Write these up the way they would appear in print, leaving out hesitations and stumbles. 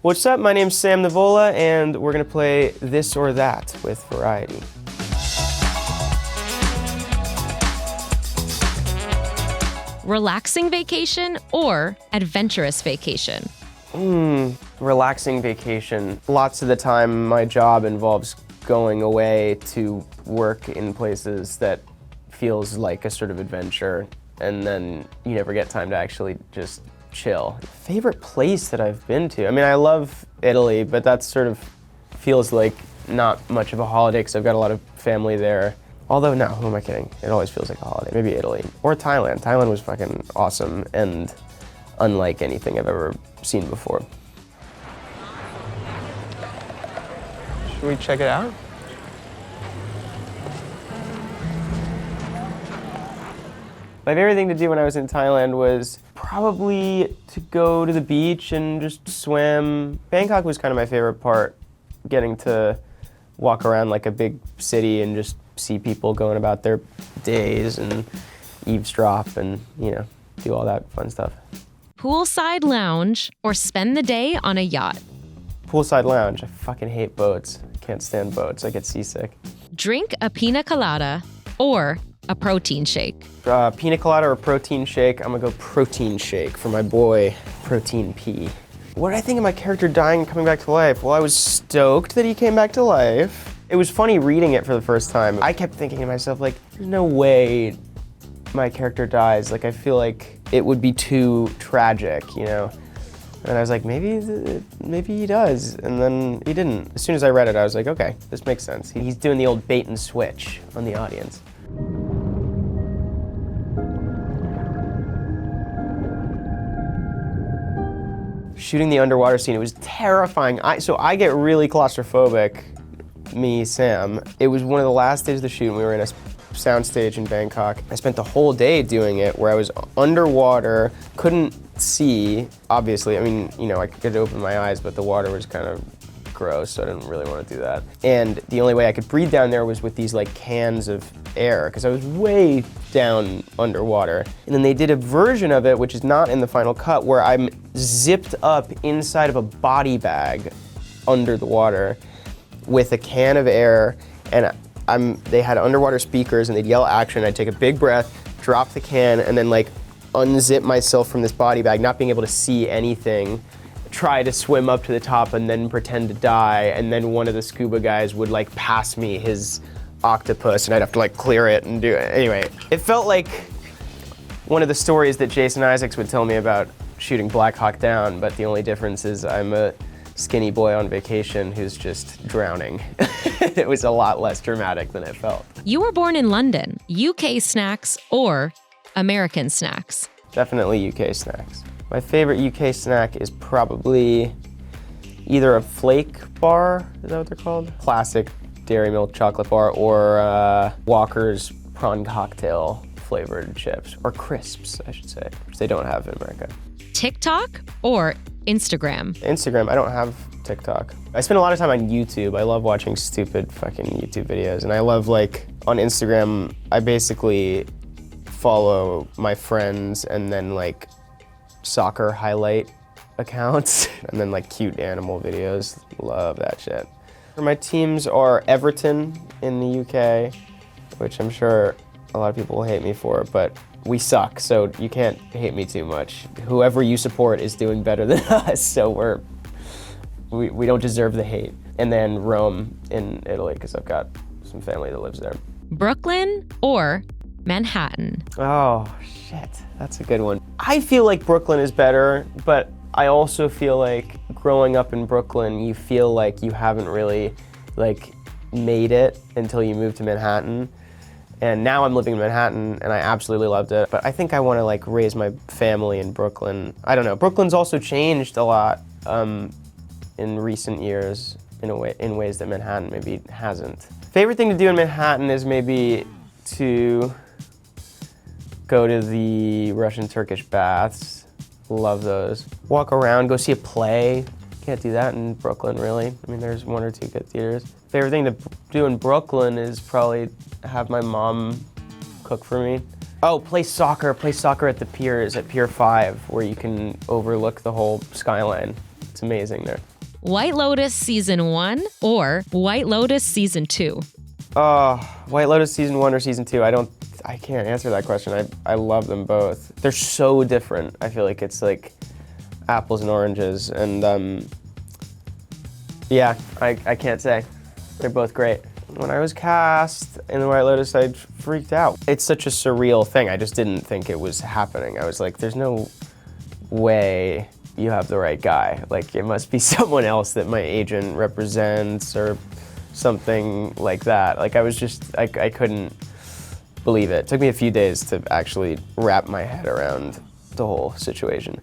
What's up? My name's Sam Nivola, and we're gonna play This or That with Variety. Relaxing vacation or adventurous vacation? Relaxing vacation. Lots of the time, my job involves going away to work in places that feels like a sort of adventure, and then you never get time to actually just chill. Favorite place that I've been to? I mean, I love Italy, but that sort of feels like not much of a holiday because I've got a lot of family there. Although, no, who am I kidding? It always feels like a holiday. Maybe Italy. Or Thailand. Thailand was fucking awesome and unlike anything I've ever seen before. Should we check it out? My favorite thing to do when I was in Thailand was probably to go to the beach and just swim. Bangkok was kind of my favorite part, getting to walk around like a big city and just see people going about their days and eavesdrop and, you know, do all that fun stuff. Poolside lounge or spend the day on a yacht? Poolside lounge. I fucking hate boats. I can't stand boats. I get seasick. Drink a pina colada or a protein shake? Pina colada or protein shake? I'm gonna go protein shake for my boy, Protein P. What did I think of my character dying and coming back to life? Well, I was stoked that he came back to life. It was funny reading it for the first time. I kept thinking to myself, like, there's no way my character dies. Like, I feel like it would be too tragic, you know? And I was like, maybe he does. And then he didn't. As soon as I read it, I was like, okay, this makes sense. He's doing the old bait and switch on the audience. Shooting the underwater scene, it was terrifying. So I get really claustrophobic, me, Sam. It was one of the last days of the shoot, and we were in a soundstage in Bangkok. I spent the whole day doing it where I was underwater, couldn't see, obviously. I mean, you know, I could open my eyes, but the water was kind of gross, so I didn't really want to do that. And the only way I could breathe down there was with these like cans of air, because I was way down underwater. And then they did a version of it, which is not in the final cut, where I'm zipped up inside of a body bag under the water with a can of air, and they had underwater speakers, and they'd yell action. I'd take a big breath, drop the can, and then like unzip myself from this body bag, not being able to see anything, try to swim up to the top and then pretend to die, and then one of the scuba guys would like pass me his octopus and I'd have to like clear it and do it. Anyway, it felt like one of the stories that Jason Isaacs would tell me about shooting Black Hawk Down, but the only difference is I'm a skinny boy on vacation who's just drowning. It was a lot less dramatic than it felt. You were born in London. UK snacks or American snacks? Definitely UK snacks. My favorite UK snack is probably either a flake bar, is that what they're called? Classic dairy milk chocolate bar, or Walker's prawn cocktail flavored chips, or crisps, I should say, which they don't have in America. TikTok or Instagram? Instagram. I don't have TikTok. I spend a lot of time on YouTube. I love watching stupid fucking YouTube videos, and I love, like, on Instagram, I basically follow my friends and then like soccer highlight accounts and then like cute animal videos. Love that shit. My teams are Everton in the UK, which I'm sure a lot of people will hate me for, but we suck, so you can't hate me too much. Whoever you support is doing better than us, so we don't deserve the hate. And then Rome in Italy, because I've got some family that lives there. Brooklyn or Manhattan? Oh, shit. That's a good one. I feel like Brooklyn is better, but I also feel like growing up in Brooklyn, you feel like you haven't really like made it until you move to Manhattan. And now I'm living in Manhattan and I absolutely loved it. But I think I want to like raise my family in Brooklyn. I don't know. Brooklyn's also changed a lot in recent years in ways that Manhattan maybe hasn't. Favorite thing to do in Manhattan is maybe to go to the Russian-Turkish baths. Love those. Walk around, go see a play. Can't do that in Brooklyn, really. I mean, there's one or two good theaters. Favorite thing to do in Brooklyn is probably have my mom cook for me. Oh, play soccer at the piers, at Pier 5, where you can overlook the whole skyline. It's amazing there. White Lotus Season 1 or White Lotus Season 2? White Lotus Season 1 or Season 2, I can't answer that question. I love them both. They're so different. I feel like it's like apples and oranges, and yeah, I can't say. They're both great. When I was cast in the White Lotus, I freaked out. It's such a surreal thing. I just didn't think it was happening. I was like, there's no way you have the right guy. Like, it must be someone else that my agent represents or something like that. Like, I couldn't believe it. It took me a few days to actually wrap my head around the whole situation.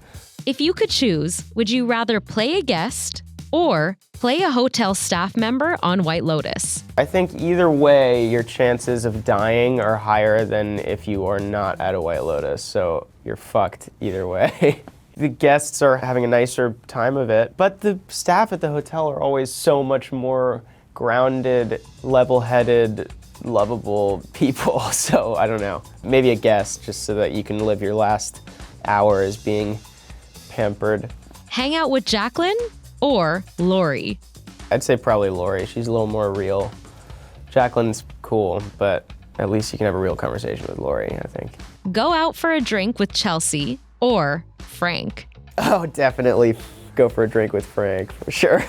If you could choose, would you rather play a guest or play a hotel staff member on White Lotus? I think either way, your chances of dying are higher than if you are not at a White Lotus, so you're fucked either way. The guests are having a nicer time of it, but the staff at the hotel are always so much more grounded, level-headed, lovable people, so I don't know. Maybe a guest, just so that you can live your last hours being pampered. Hang out with Jacqueline or Lori? I'd say probably Lori. She's a little more real. Jacqueline's cool, but at least you can have a real conversation with Lori, I think. Go out for a drink with Chelsea or Frank? Oh, definitely go for a drink with Frank, for sure.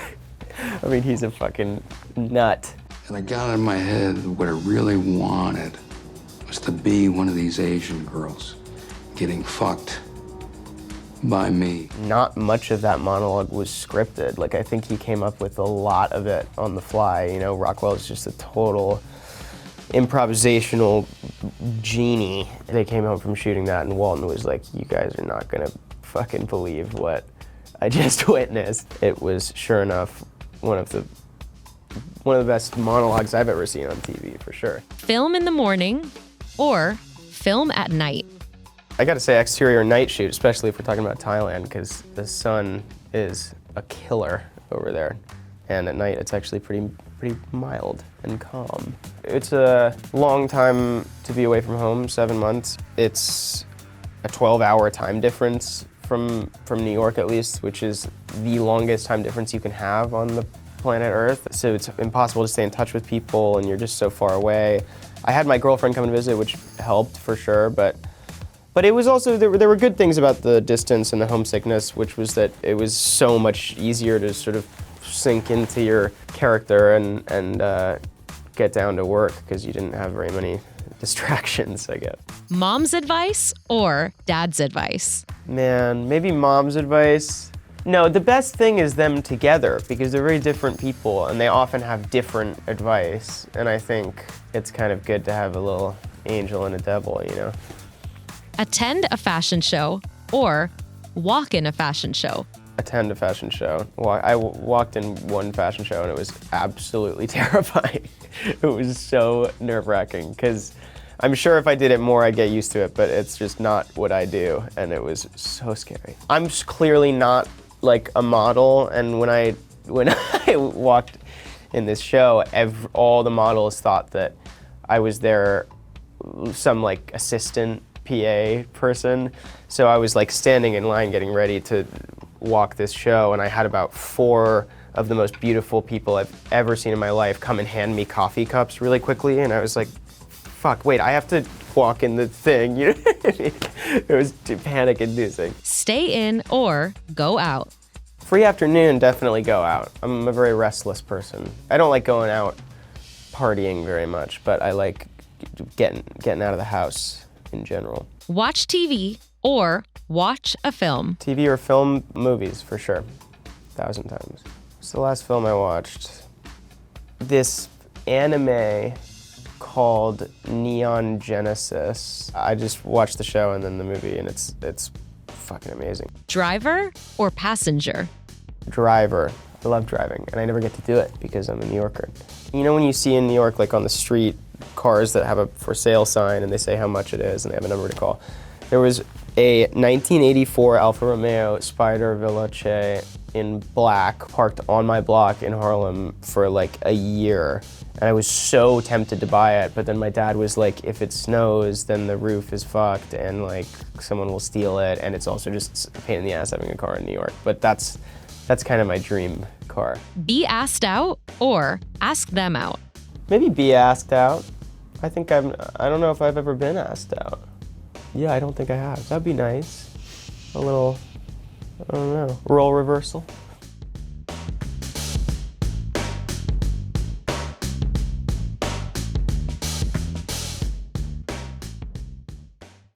I mean, he's a fucking nut. And I got it in my head that what I really wanted was to be one of these Asian girls getting fucked by me. Not much of that monologue was scripted. Like, I think he came up with a lot of it on the fly. You know, Rockwell is just a total improvisational genie. They came home from shooting that, and Walton was like, you guys are not gonna fucking believe what I just witnessed. It was, sure enough, one of the best monologues I've ever seen on TV, for sure. Film in the morning or film at night? I gotta say exterior night shoot, especially if we're talking about Thailand, because the sun is a killer over there. And at night it's actually pretty mild and calm. It's a long time to be away from home, 7 months. It's a 12-hour time difference from New York, at least, which is the longest time difference you can have on the planet Earth. So it's impossible to stay in touch with people, and you're just so far away. I had my girlfriend come and visit, which helped for sure, but it was also, there were good things about the distance and the homesickness, which was that it was so much easier to sort of sink into your character and get down to work, because you didn't have very many distractions, I guess. Mom's advice or dad's advice? Man, maybe mom's advice. No, the best thing is them together, because they're very different people and they often have different advice. And I think it's kind of good to have a little angel and a devil, you know? Attend a fashion show or walk in a fashion show? Attend a fashion show. I walked in one fashion show and it was absolutely terrifying. It was so nerve-wracking, because I'm sure if I did it more, I'd get used to it, but it's just not what I do, and it was so scary. I'm clearly not like a model, and when I walked in this show, all the models thought that I was their some like assistant PA person. So I was like standing in line getting ready to walk this show, and I had about 4 of the most beautiful people I've ever seen in my life come and hand me coffee cups really quickly, and I was like, fuck, wait, I have to walk in the thing, you know what I mean? It was panic-inducing. Stay in or go out? Free afternoon, definitely go out. I'm a very restless person. I don't like going out partying very much, but I like getting out of the house in general. Watch TV or watch a film? TV or film, movies, for sure. 1,000 times. What's the last film I watched? This anime called Neon Genesis. I just watched the show and then the movie, and it's fucking amazing. Driver or passenger? Driver. I love driving, and I never get to do it because I'm a New Yorker. You know when you see in New York, like on the street, cars that have a for sale sign and they say how much it is and they have a number to call. There was a 1984 Alfa Romeo Spider Veloce in black parked on my block in Harlem for like a year. And I was so tempted to buy it, but then my dad was like, if it snows, then the roof is fucked and like someone will steal it, and it's also just a pain in the ass having a car in New York. But that's That's kind of my dream car. Be asked out or ask them out? Maybe be asked out. I don't know if I've ever been asked out. Yeah, I don't think I have. That'd be nice. A little, I don't know, role reversal.